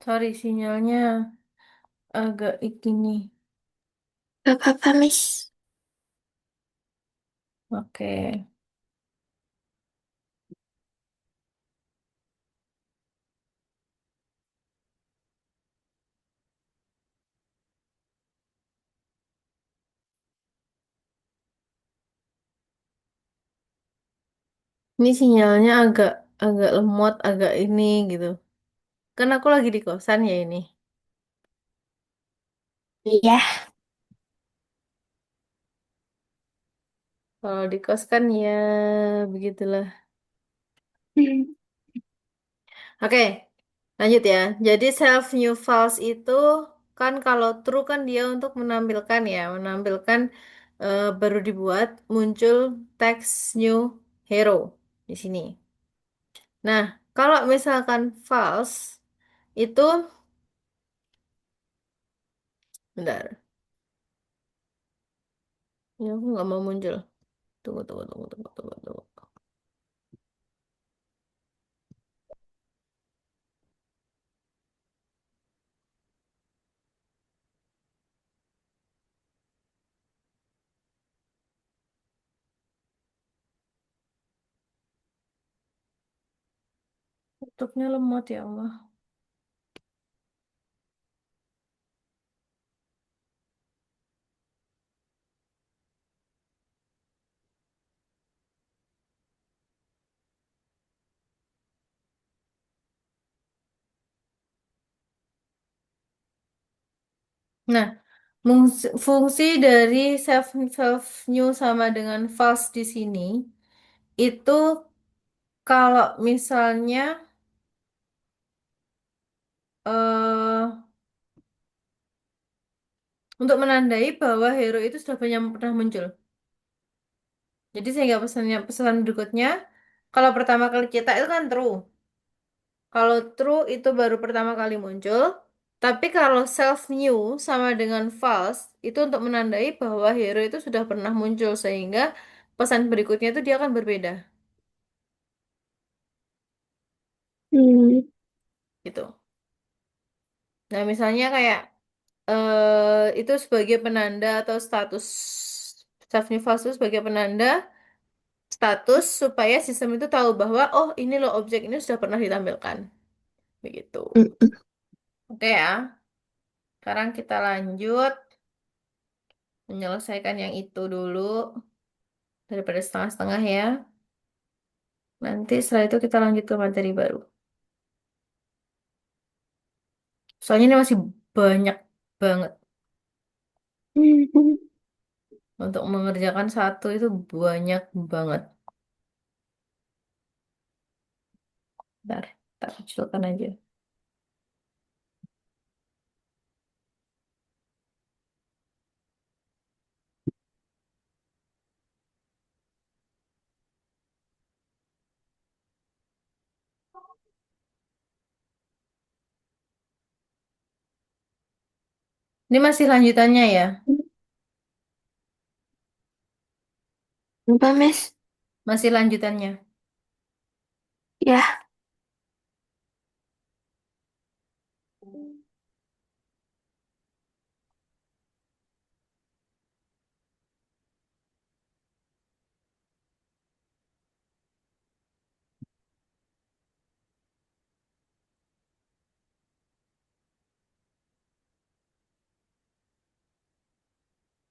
Sorry, sinyalnya agak ini. Gak apa-apa, Miss. Oke. Ini sinyalnya agak agak lemot, agak ini gitu. Kan aku lagi di kosan ya ini. Iya. Kalau di kos kan ya begitulah. Hmm. Oke, lanjut ya. Jadi self new false itu kan kalau true kan dia untuk menampilkan ya, menampilkan baru dibuat muncul teks new hero di sini. Nah, kalau misalkan false itu, bentar, ini aku nggak mau muncul. Tunggu, tunggu, tunggu, tunggu, tunggu, tunggu. Tutupnya lemot ya Allah. Nah, fungsi dari self self new sama dengan false di sini itu kalau misalnya eh untuk menandai bahwa hero itu sudah banyak pernah muncul. Jadi sehingga pesan berikutnya kalau pertama kali cetak itu kan true. Kalau true itu baru pertama kali muncul. Tapi kalau self new sama dengan false itu untuk menandai bahwa hero itu sudah pernah muncul sehingga pesan berikutnya itu dia akan berbeda Hmm. gitu. Nah, misalnya kayak itu sebagai penanda atau status self new false itu sebagai penanda status supaya sistem itu tahu bahwa oh ini loh objek ini sudah pernah ditampilkan begitu. Mm-mm. Oke ya. Sekarang kita lanjut menyelesaikan yang itu dulu daripada setengah-setengah ya. Nanti setelah itu kita lanjut ke materi baru. Soalnya ini masih banyak banget Hmm. untuk mengerjakan satu itu banyak banget. Bentar, tak kecilkan aja. Ini masih lanjutannya ya. Apa, Miss? Masih lanjutannya. Ya.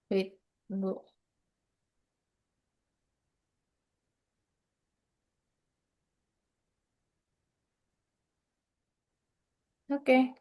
Wait, tunggu. Oke.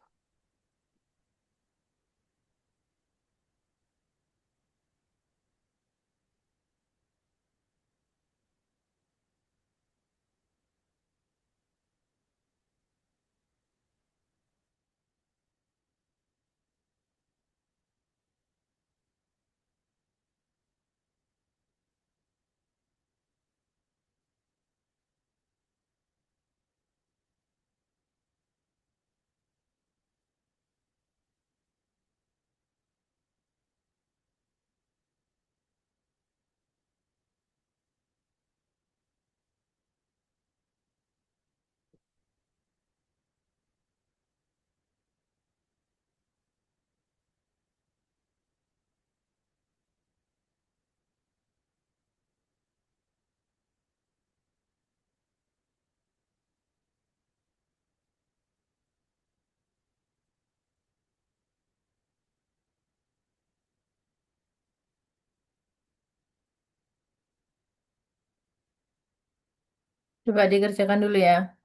Coba dikerjakan dulu ya.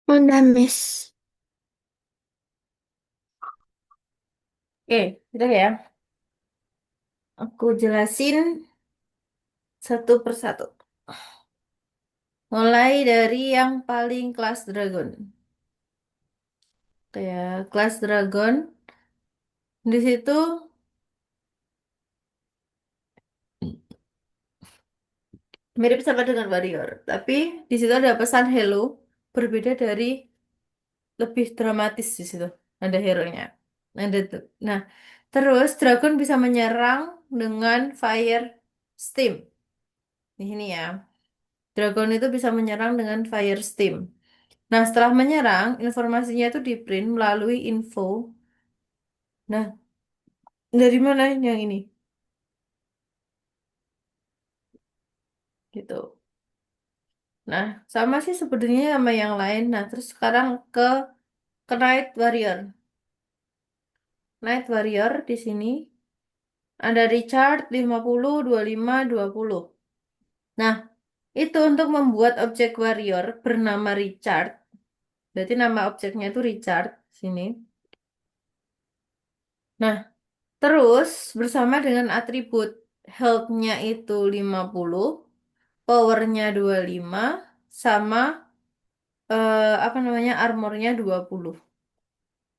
Udah, Miss. Oke, udah ya. Aku jelasin satu persatu. Mulai dari yang paling kelas Dragon. Kayak kelas Dragon, di situ mirip sama dengan Warrior, tapi di situ ada pesan hello, berbeda dari lebih dramatis di situ. Ada hero-nya. Ada tuh. Nah, terus Dragon bisa menyerang dengan Fire Steam. Di sini ya. Dragon itu bisa menyerang dengan Fire Steam. Nah, setelah menyerang, informasinya itu di print melalui info. Nah, dari mana yang ini? Gitu. Nah, sama sih sebenarnya sama yang lain. Nah, terus sekarang ke Night Warrior. Night Warrior di sini ada Richard 50, 25, 20. Nah, itu untuk membuat objek warrior bernama Richard. Berarti nama objeknya itu Richard sini. Nah, terus bersama dengan atribut health-nya itu 50, power-nya 25, sama apa namanya armor-nya 20.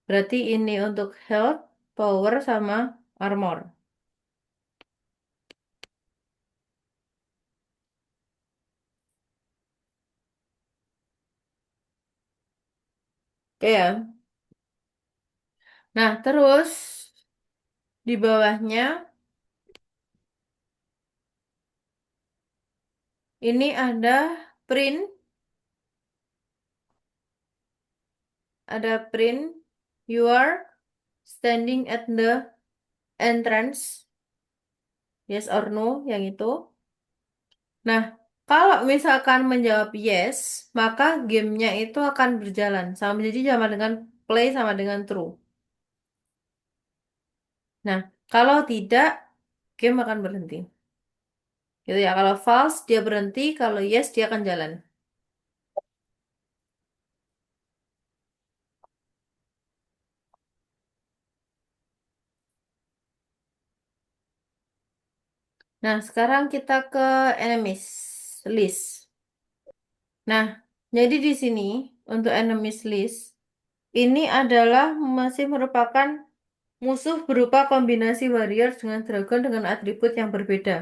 Berarti ini untuk health, power, sama armor. Oke ya. Nah, terus di bawahnya ini ada print, you are standing at the entrance, yes or no, yang itu. Nah, kalau misalkan menjawab yes, maka gamenya itu akan berjalan. Sama jadi sama dengan play sama dengan true. Nah, kalau tidak, game akan berhenti. Gitu ya. Kalau false, dia berhenti. Kalau yes, dia akan jalan. Nah, sekarang kita ke enemies list. Nah, jadi di sini untuk enemies list, ini adalah masih merupakan musuh berupa kombinasi warrior dengan dragon dengan atribut yang berbeda.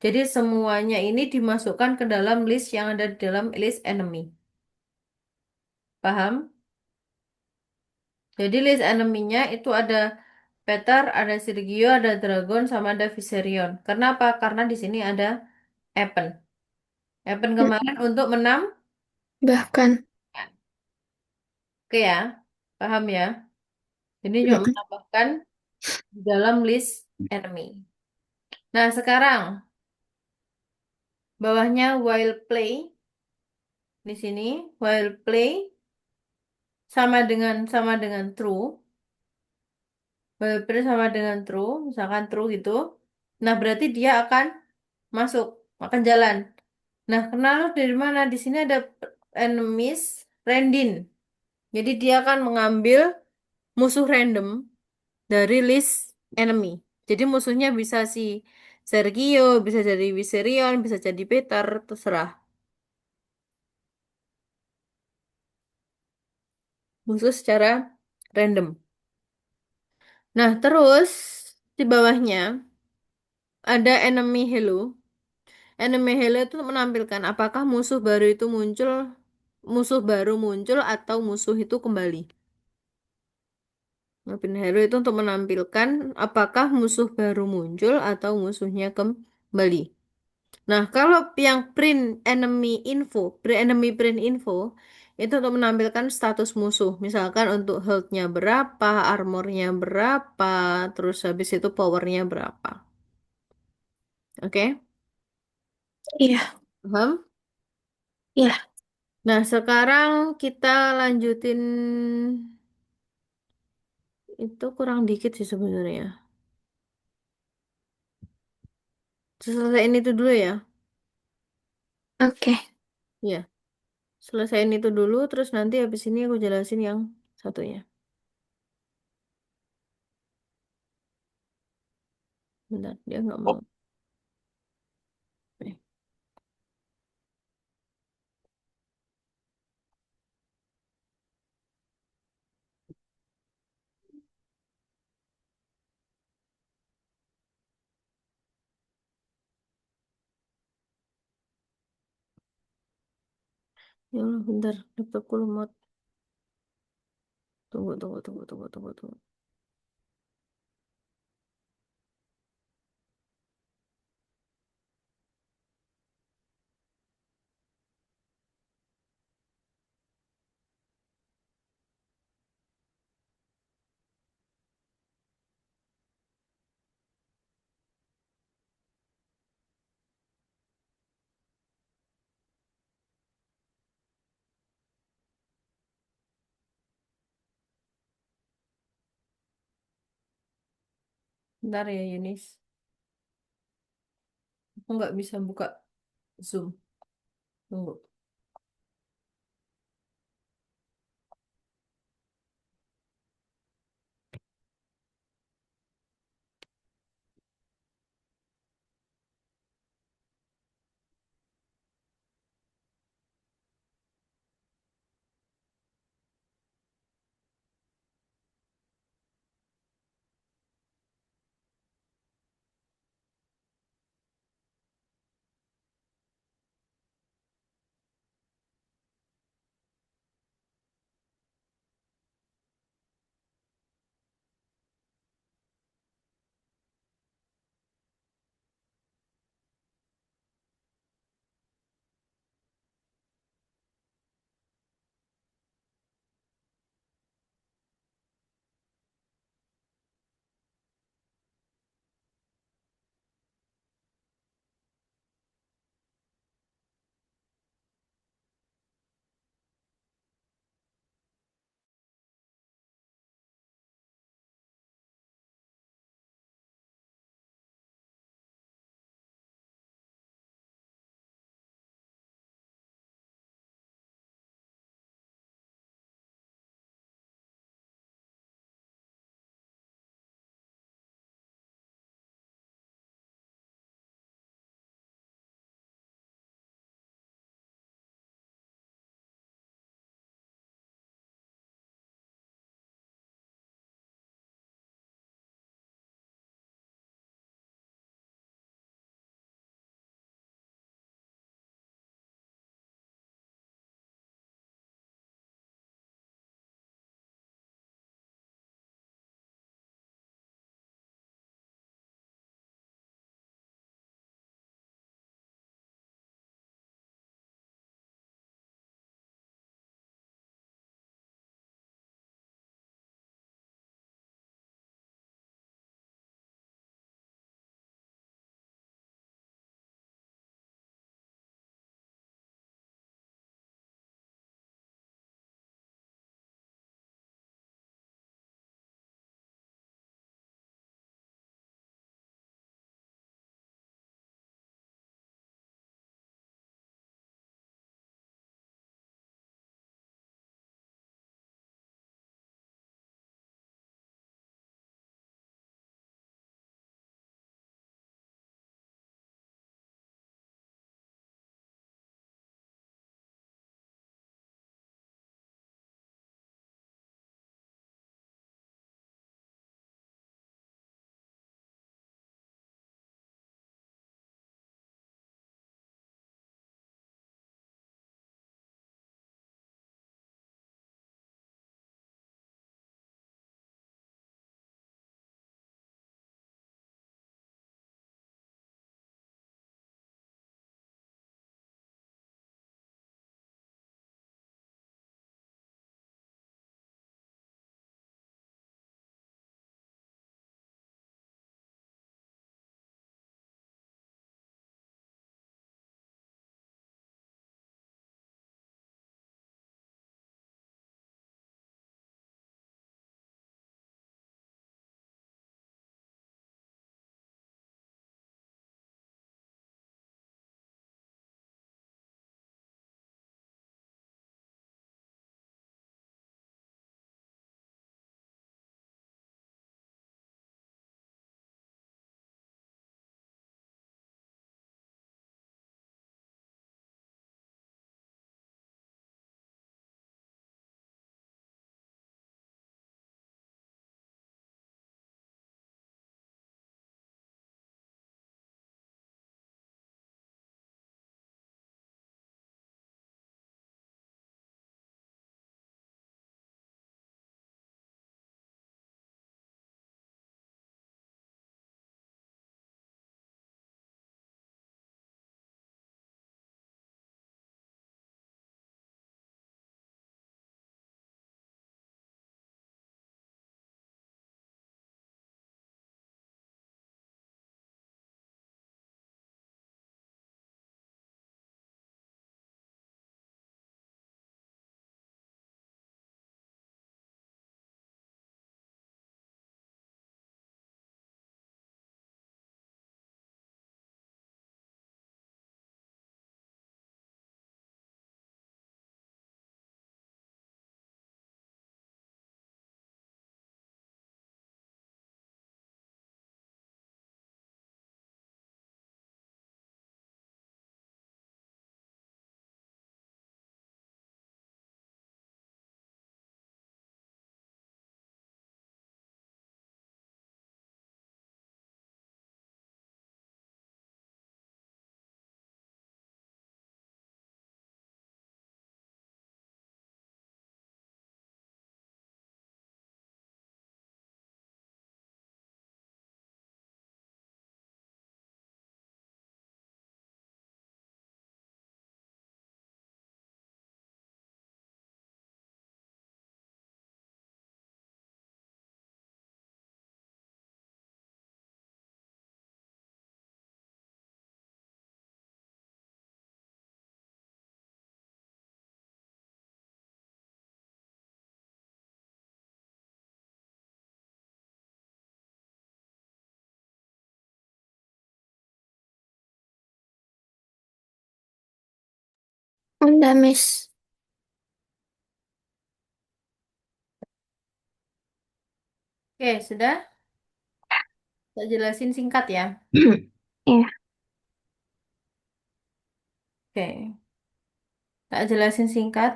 Jadi semuanya ini dimasukkan ke dalam list yang ada di dalam list enemy. Paham? Jadi list enemy-nya itu ada Peter, ada Sergio, ada Dragon, sama ada Viserion. Kenapa? Karena di sini ada Epen. Epen kemarin Mm-mm. untuk menang. Bahkan. Oke ya, paham ya? Ini cuma Mm-mm. menambahkan di dalam list enemy. Nah, sekarang bawahnya while play di sini while play sama dengan true. While play sama dengan true, misalkan true gitu. Nah, berarti dia akan masuk, akan jalan. Nah, kenal dari mana? Di sini ada enemies random. Jadi dia akan mengambil musuh random dari list enemy. Jadi musuhnya bisa si Sergio, bisa jadi Viserion, bisa jadi Peter, terserah. Musuh secara random. Nah, terus di bawahnya ada enemy hello. Enemy hello itu menampilkan apakah musuh baru muncul atau musuh itu kembali. Enemy hello itu untuk menampilkan apakah musuh baru muncul atau musuhnya kembali. Nah, kalau yang enemy print info, itu untuk menampilkan status musuh. Misalkan untuk health-nya berapa, armornya berapa, terus habis itu powernya berapa. Oke, Iya, paham? iya. Nah, sekarang kita lanjutin itu kurang dikit sih sebenarnya. Selesai ini tuh dulu ya. Oke. Ya. Selesaiin itu dulu, terus nanti habis ini aku jelasin yang satunya. Bentar, dia nggak mau. Oh, Eh, ya Allah, bentar, laptopku lemot. Tunggu, tunggu, tunggu, tunggu, tunggu, tunggu. Bentar ya, Yunis. Aku nggak bisa buka Zoom. Tunggu. Udah, Miss. Oke, sudah. Tak jelasin singkat ya. Iya. Oke, tak jelasin singkat.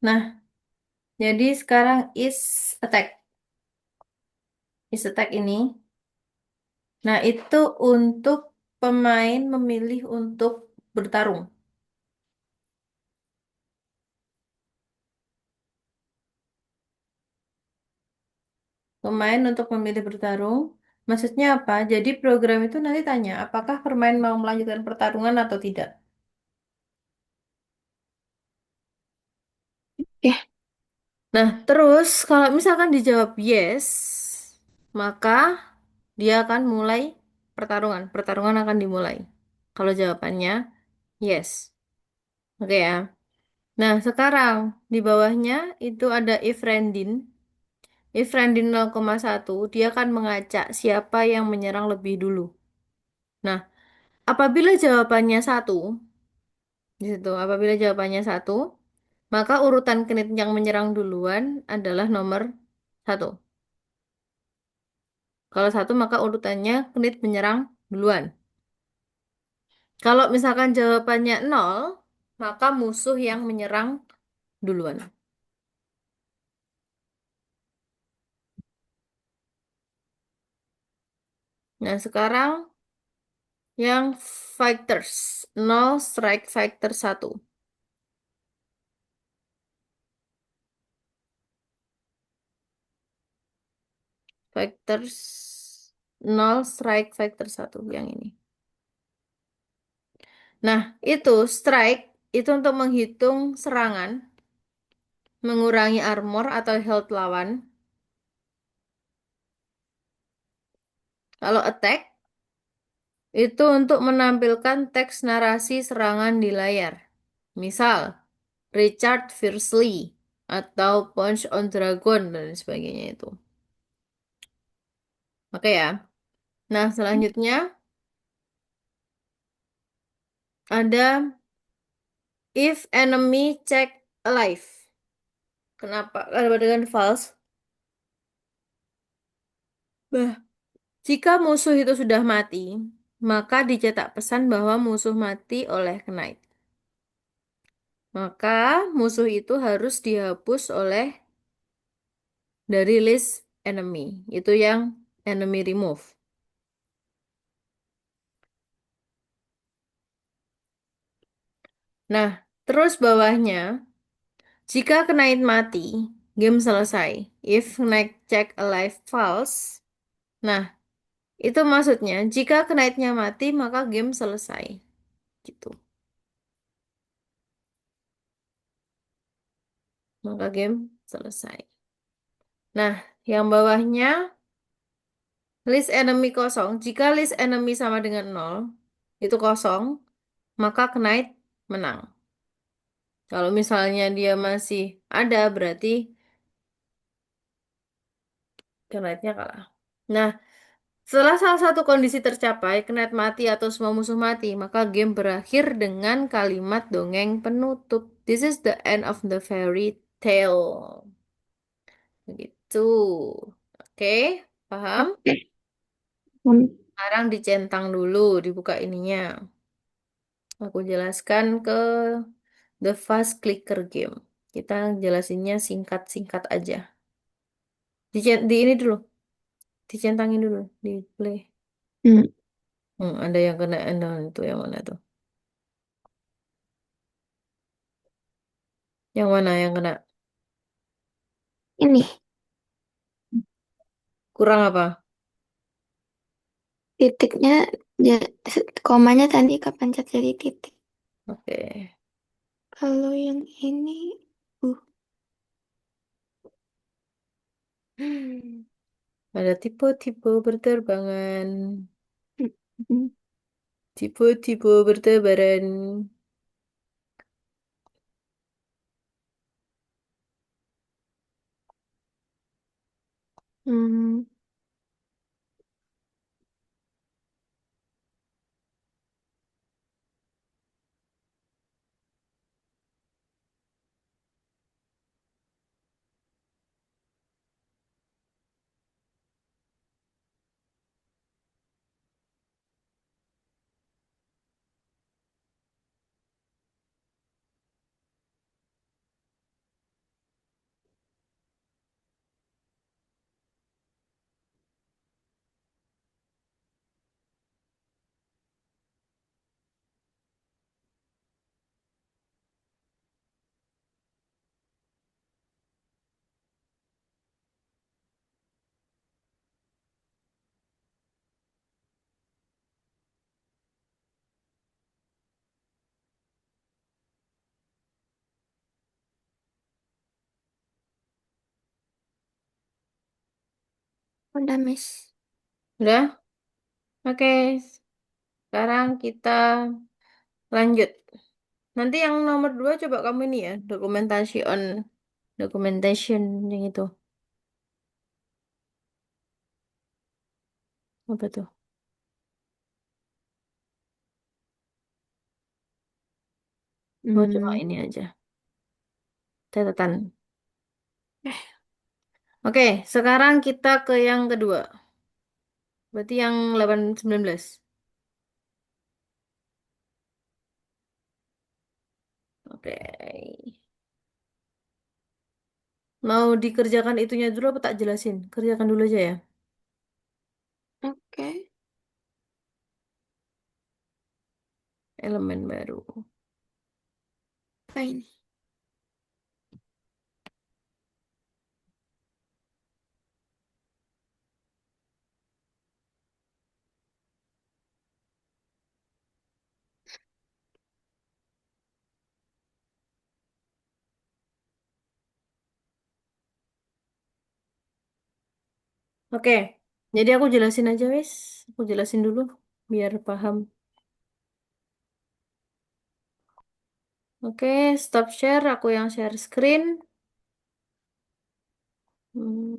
Nah, jadi sekarang attack. Attack ini. Nah, itu untuk pemain memilih untuk bertarung. Pemain untuk memilih bertarung. Maksudnya apa? Jadi program itu nanti tanya, apakah pemain mau melanjutkan pertarungan atau tidak? Oke. Nah, terus kalau misalkan dijawab yes, maka dia akan mulai pertarungan. Pertarungan akan dimulai. Kalau jawabannya yes. Oke ya. Nah, sekarang di bawahnya itu ada if Randin. If Randin 0,1, dia akan mengacak siapa yang menyerang lebih dulu. Nah, apabila jawabannya satu, di situ, apabila jawabannya satu, maka urutan Knit yang menyerang duluan adalah nomor satu. Kalau satu, maka urutannya Knit menyerang duluan. Kalau misalkan jawabannya nol, maka musuh yang menyerang duluan. Nah, sekarang yang fighters. Nol strike fighter satu. Fighters nol strike fighter satu yang ini. Nah, itu strike itu untuk menghitung serangan, mengurangi armor atau health lawan. Kalau attack itu untuk menampilkan teks narasi serangan di layar. Misal, Richard Fiercely atau Punch on Dragon dan sebagainya itu. Oke ya. Nah, selanjutnya ada if enemy check alive. Kenapa? Karena dengan false. Bah, jika musuh itu sudah mati, maka dicetak pesan bahwa musuh mati oleh Knight. Maka musuh itu harus dihapus oleh dari list enemy. Itu yang enemy remove. Nah, terus bawahnya, jika Knight mati, game selesai. If Knight check alive false, nah itu maksudnya jika Knight-nya mati, maka game selesai. Gitu. Maka game selesai. Nah, yang bawahnya list enemy kosong. Jika list enemy sama dengan nol, itu kosong, maka Knight menang. Kalau misalnya dia masih ada, berarti Knight-nya kalah. Nah, setelah salah satu kondisi tercapai, Knight mati atau semua musuh mati, maka game berakhir dengan kalimat dongeng penutup. This is the end of the fairy tale. Begitu. Oke, paham? Oke. Hmm. Sekarang dicentang dulu, dibuka ininya. Aku jelaskan ke The Fast Clicker Game. Kita jelasinnya singkat-singkat aja. Di ini dulu, dicentangin dulu, di play. Hmm. Ada yang kena endang itu yang mana tuh? Yang mana yang kena? Ini Kurang apa? titiknya, ja- komanya tadi kepencet jadi titik. Oke. Kalau yang ini, uh, Ada tipe-tipe berterbangan, hmm, hmm, tipe-tipe bertebaran. hmm. Udah, Miss. Udah? Oke, sekarang kita lanjut. Nanti yang nomor 2 coba kamu ini ya, documentation yang itu. Apa tuh? Oh, cuma Hmm, ini aja. Catatan. Oke, sekarang kita ke yang kedua. Berarti yang 8-19. Oke. Mau dikerjakan itunya dulu apa tak jelasin? Kerjakan dulu aja ya. oke. Elemen baru. Apa ini? Oke. Jadi aku jelasin aja, wis. Aku jelasin dulu biar paham. Oke, stop share. Aku yang share screen. Hmm,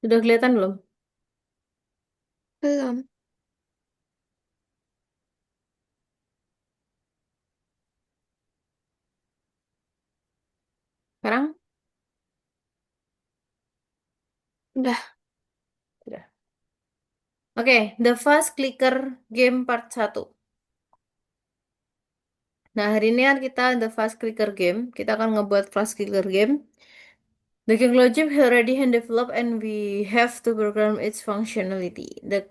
Sudah kelihatan belum? Belum. Sekarang? Udah. Sudah. Oke, The Fast Clicker Game Part 1. Nah, hari ini kan kita The Fast Clicker Game. Kita akan ngebuat Fast Clicker Game. The King logic is already hand developed and we have to program its functionality. The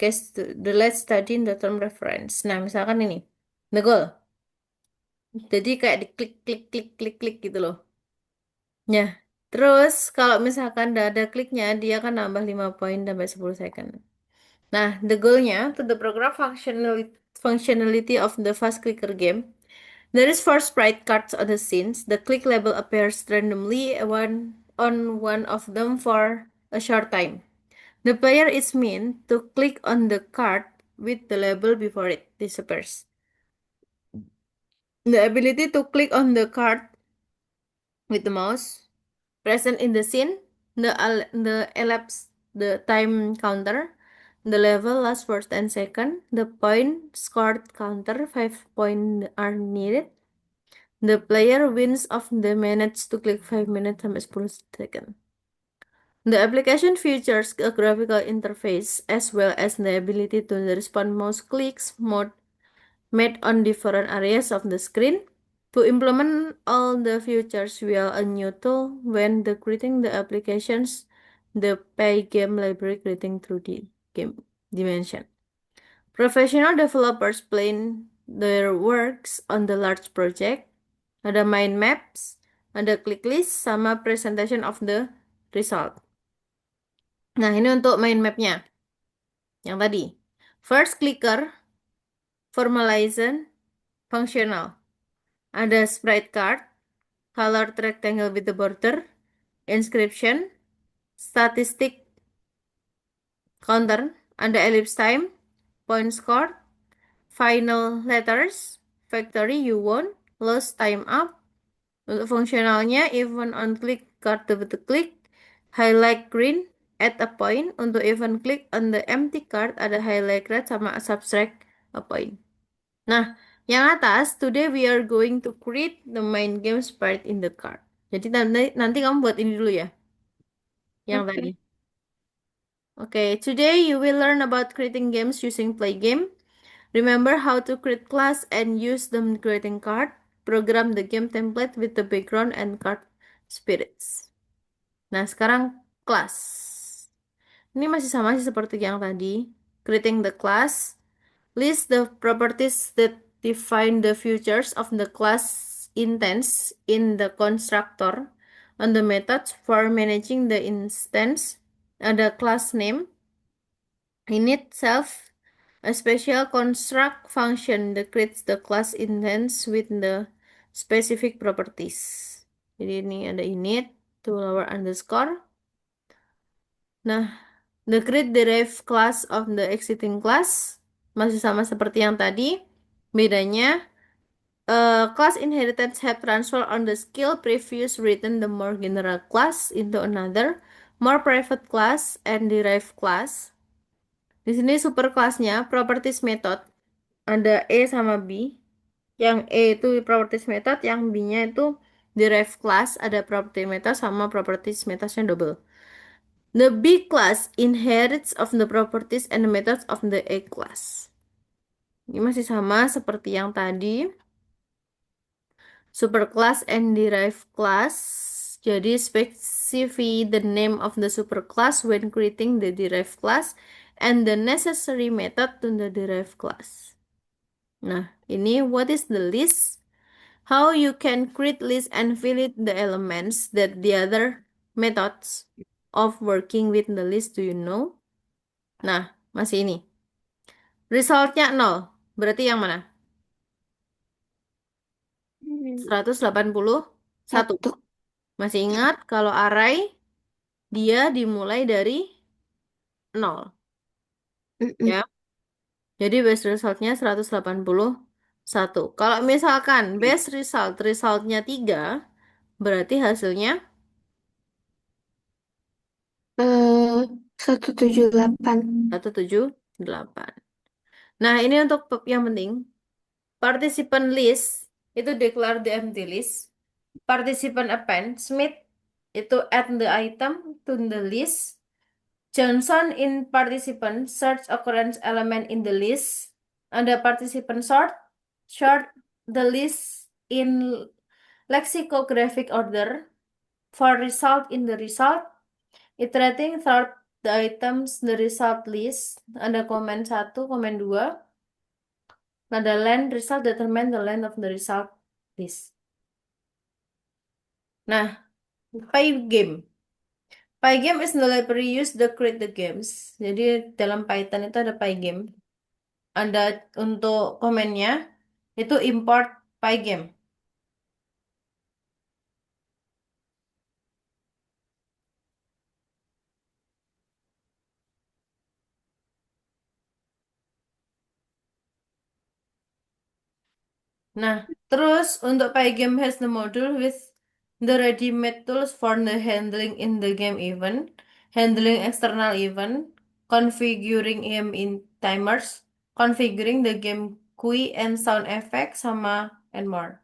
let's study in the term reference. Nah, misalkan ini. The goal. Jadi kayak diklik klik klik klik klik gitu loh. Ya. Terus kalau misalkan udah ada kliknya, dia akan nambah 5 poin sampai 10 second. Nah, the goalnya to the program functionality of the fast clicker game. There is four sprite cards on the scenes. The click label appears randomly on one of them for a short time. The player is meant to click on the card with the label before it disappears. The ability to click on the card with the mouse present in the scene, the elapsed the time counter, the level lasts for 10 seconds, the point scored counter 5 points are needed. The player wins of the manage to click 5 minutes sampai 10 second. The application features a graphical interface as well as the ability to respond mouse clicks made on different areas of the screen. To implement all the features via a new tool when the creating the applications, the pay game library creating through the game dimension. Professional developers plan their works on the large project. Ada mind maps, ada click list, sama presentation of the result. Nah, ini untuk mind mapnya. Yang tadi. First clicker, formalization, functional. Ada sprite card, colored rectangle with the border, inscription, statistic counter, ada ellipse time, point score, final letters, factory you won, lost time up. Untuk fungsionalnya, event on click card double click, highlight green, add a point. Untuk event click on the empty card, ada highlight red sama subtract a point. Nah, yang atas, today we are going to create the main game sprite in the card. Jadi nanti kamu buat ini dulu ya, yang tadi. Oke. Okay, today you will learn about creating games using play game. Remember how to create class and use them creating card. Program the game template with the background and card spirits. Nah, sekarang class. Ini masih sama sih seperti yang tadi. Creating the class. List the properties that define the features of the class instance in the constructor. On the methods for managing the instance, ada class name, Init self a special construct function that creates the class instance with the specific properties. Jadi ini ada init to lower underscore. Nah, the create derived class of the exiting class masih sama seperti yang tadi. Bedanya, class inheritance have transfer on the skill previous written the more general class into another more private class and derived class. Di sini super kelasnya properties method ada E sama B. Yang E itu properties method, yang B-nya itu derived class, ada property method sama properties methodnya double. The B class inherits of the properties and the methods of the A class. Ini masih sama seperti yang tadi. Superclass and derived class. Jadi specify the name of the superclass when creating the derived class and the necessary method to the derived class. Nah, ini what is the list? How you can create list and fill it the elements that the other methods of working with the list do you know? Nah, masih ini. Resultnya nol. Berarti yang mana? Hmm, 181. satu. Masih ingat kalau array dia dimulai dari nol, Mm-mm. ya. Jadi base resultnya 181. Kalau misalkan base resultnya 3, berarti hasilnya Eh, 178. 178. Nah, ini untuk yang penting. Participant list itu declare the empty list. Participant append, Smith itu add the item to the list. Johnson in participant search occurrence element in the list. Ada participant sort the list in lexicographic order for result in the result. Iterating sort the items the result list. Ada komen satu, komen 2. Ada length result determine the length of the result list. Nah, Pygame. Pygame is the library used to create the games. Jadi dalam Python itu ada Pygame. Ada untuk komennya itu import Pygame. Nah, terus untuk Pygame has the module with the ready-made tools for the handling in the game event, handling external event, configuring game in timers, configuring the game GUI and sound effects sama and more.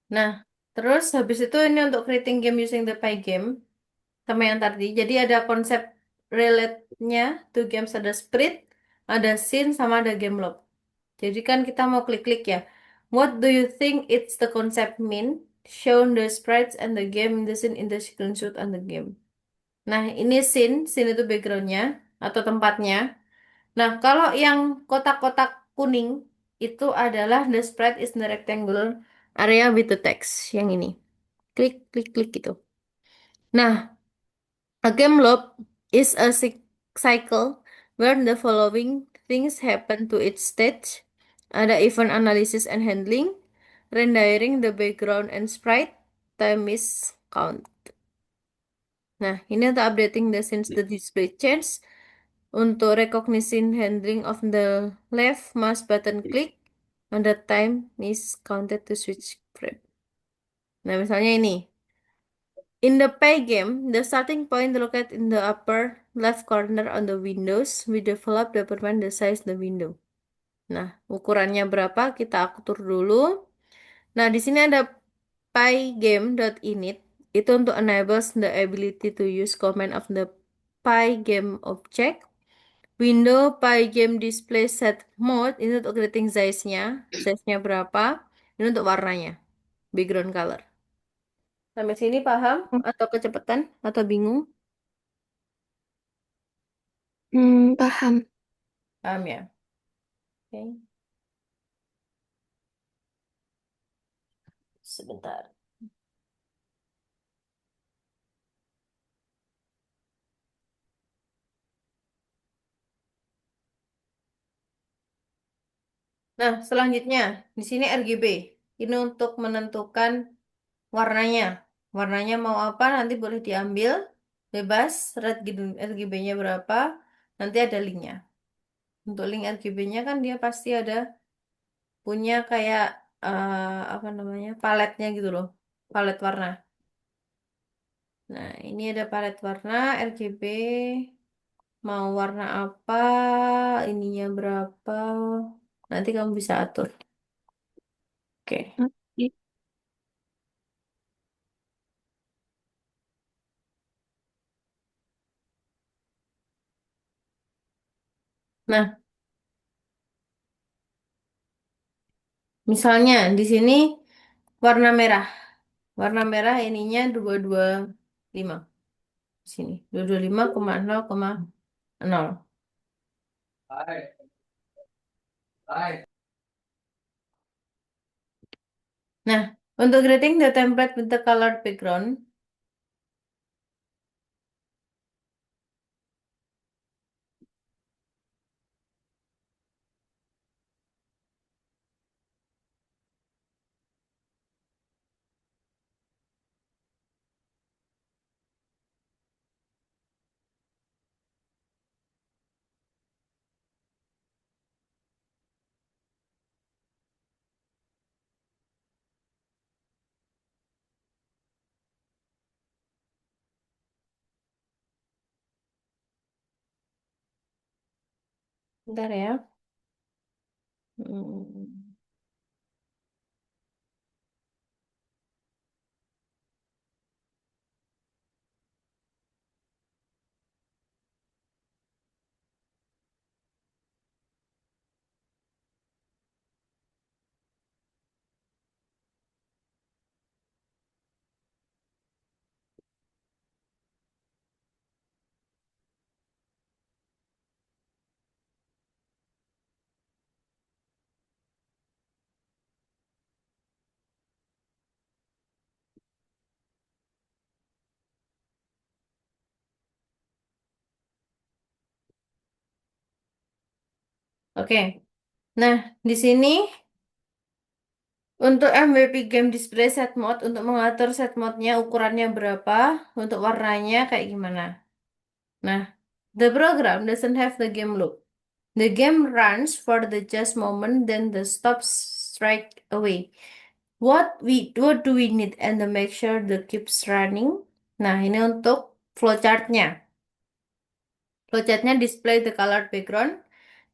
Nah, terus habis itu ini untuk creating game using the Pygame sama yang tadi. Jadi ada konsep relate-nya to games, ada sprite, ada scene, sama ada game loop. Jadi kan kita mau klik-klik ya. What do you think it's the concept mean? Show the sprites and the game in the scene in the screenshot and the game. Nah, ini scene itu backgroundnya atau tempatnya. Nah, kalau yang kotak-kotak kuning itu adalah the sprite is the rectangular area with the text. Yang ini. Klik, klik, klik gitu. Nah, a game loop is a cycle where the following things happen to each stage. Ada event analysis and handling, rendering the background and sprite, time is count. Nah, ini untuk updating the since the display change. Untuk recognition handling of the left mouse button click, and the time is counted to switch frame. Nah, misalnya ini. In the pay game, the starting point located in the upper left corner on the windows. We develop determine the size the window. Nah, ukurannya berapa kita atur dulu. Nah, di sini ada pygame.init. itu untuk enables the ability to use command of the Pygame object. Window Pygame display set mode ini untuk creating size-nya. Size-nya berapa? Ini untuk warnanya. Background color. Sampai sini paham? Atau kecepatan? Atau bingung? Paham. Paham ya? Oke. Sebentar. Nah, selanjutnya di sini RGB. Ini untuk menentukan warnanya. Warnanya mau apa nanti boleh diambil bebas. Red RGB-nya berapa? Nanti ada linknya. Untuk link RGB-nya kan dia pasti ada punya kayak apa namanya paletnya gitu loh. Palet warna. Nah, ini ada palet warna RGB. Mau warna apa? Ininya berapa? Nanti kamu bisa atur. Oke. Oke. Nah, misalnya di sini warna merah. Warna merah ininya 225 di sini. 225,0,0. Nah, untuk creating the template with the colored background, bentar ya. Hmm, Oke. Nah, di sini untuk MVP Game Display Set Mode, untuk mengatur set mode-nya ukurannya berapa, untuk warnanya kayak gimana. Nah, the program doesn't have the game loop. The game runs for the just moment, then the stops straight away. What do we need and to make sure the keeps running? Nah, ini untuk flowchartnya. Flowchartnya display the colored background.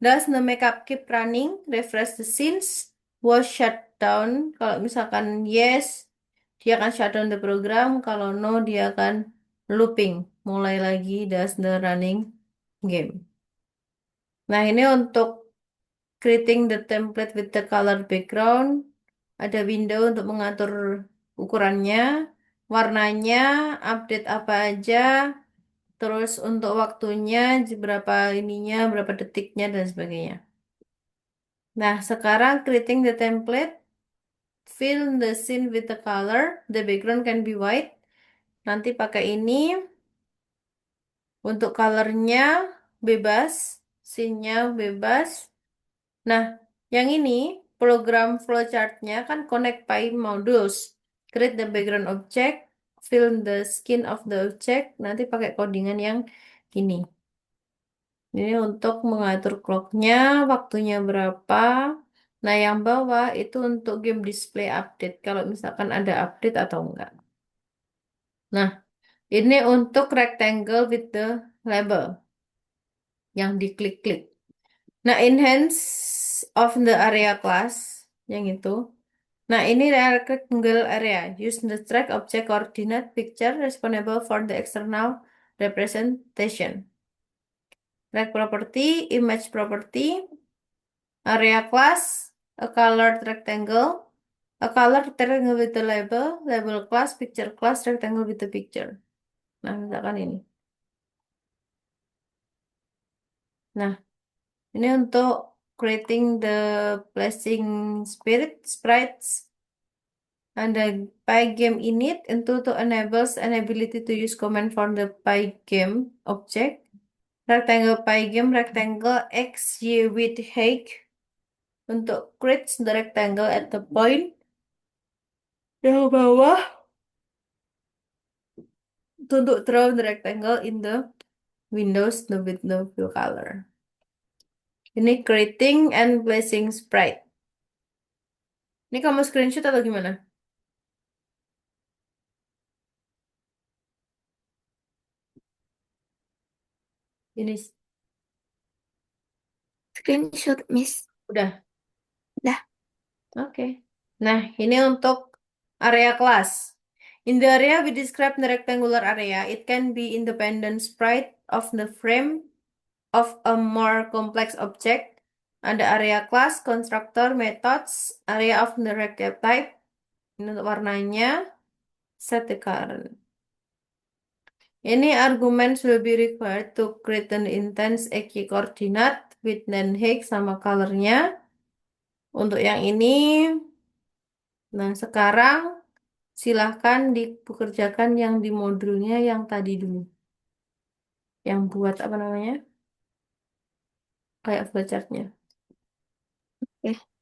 Does the makeup keep running? Refresh the scenes. Was shut down? Kalau misalkan yes, dia akan shut down the program. Kalau no, dia akan looping. Mulai lagi does the running game. Nah, ini untuk creating the template with the color background. Ada window untuk mengatur ukurannya, warnanya, update apa aja, terus untuk waktunya, berapa ininya, berapa detiknya, dan sebagainya. Nah, sekarang creating the template, fill the scene with the color, the background can be white. Nanti pakai ini, untuk colornya bebas, scene-nya bebas. Nah, yang ini program flowchartnya kan connect by modules. Create the background object, fill the skin of the object. Nanti pakai codingan yang ini. Ini untuk mengatur clocknya, waktunya berapa. Nah, yang bawah itu untuk game display update. Kalau misalkan ada update atau enggak. Nah, ini untuk rectangle with the label yang diklik-klik. Nah, enhance of the area class yang itu. Nah, ini rectangle area. Use the track object coordinate picture responsible for the external representation. Rect property, image property, area class, a colored rectangle, a colored rectangle with the label, label class, picture class, rectangle with the picture. Nah, misalkan ini. Nah, ini untuk creating the placing sprites. And the Pygame init into to enables an ability to use command from the Pygame object. Rectangle Pygame rectangle X Y with height untuk create the rectangle at the point yang bawah untuk draw the rectangle in the windows the with no view color. Ini creating and placing sprite. Ini kamu screenshot atau gimana? Ini Screenshot, Miss. udah. Dah. Oke. Nah, ini untuk area kelas. In the area we describe the rectangular area, it can be independent sprite of the frame of a more complex object. Ada area class, constructor, methods, area of the rectangle type. Ini untuk warnanya, set the current. Ini argument will be required to create an intense EQ coordinate with Height sama colornya. Untuk yang ini, nah sekarang silahkan dipekerjakan yang di modulnya yang tadi dulu. Yang buat apa namanya? Kayak flowchartnya. Oke.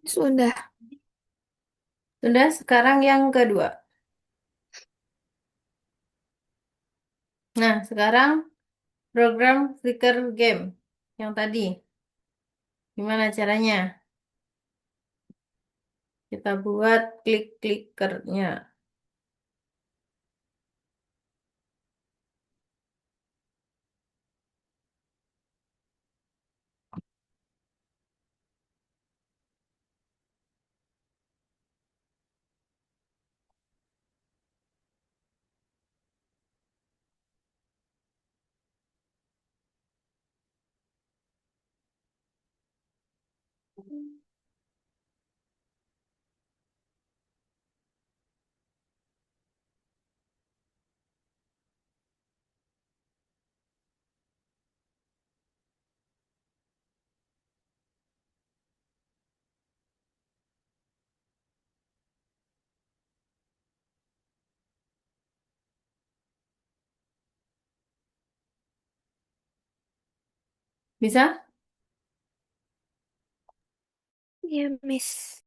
Sudah. Sudah, sekarang yang kedua. Nah, sekarang program clicker game yang tadi. Gimana caranya? Kita buat klik-klikernya. Bisa? Ya, Miss.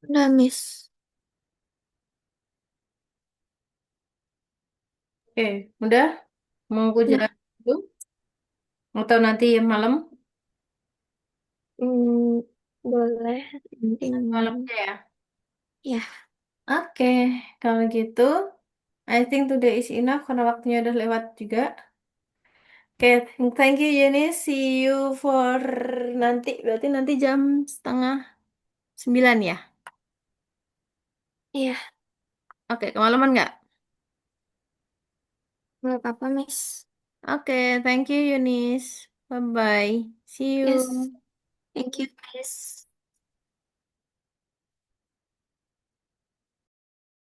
Udah, Miss. Oke, udah. Mau aku Udah. jalan dulu? Atau nanti malam? Hmm, boleh. Nanti, Malam aja ya. ya, Oke, kalau gitu, I think today is enough karena waktunya udah lewat juga. Oke, thank you Yuni. See you for nanti. Berarti nanti jam 8:30 ya? iya. Oke, kemalaman nggak? Nggak apa-apa, Miss. Oke, thank you Yunis. Bye-bye. See Yes. you. Thank you, Miss.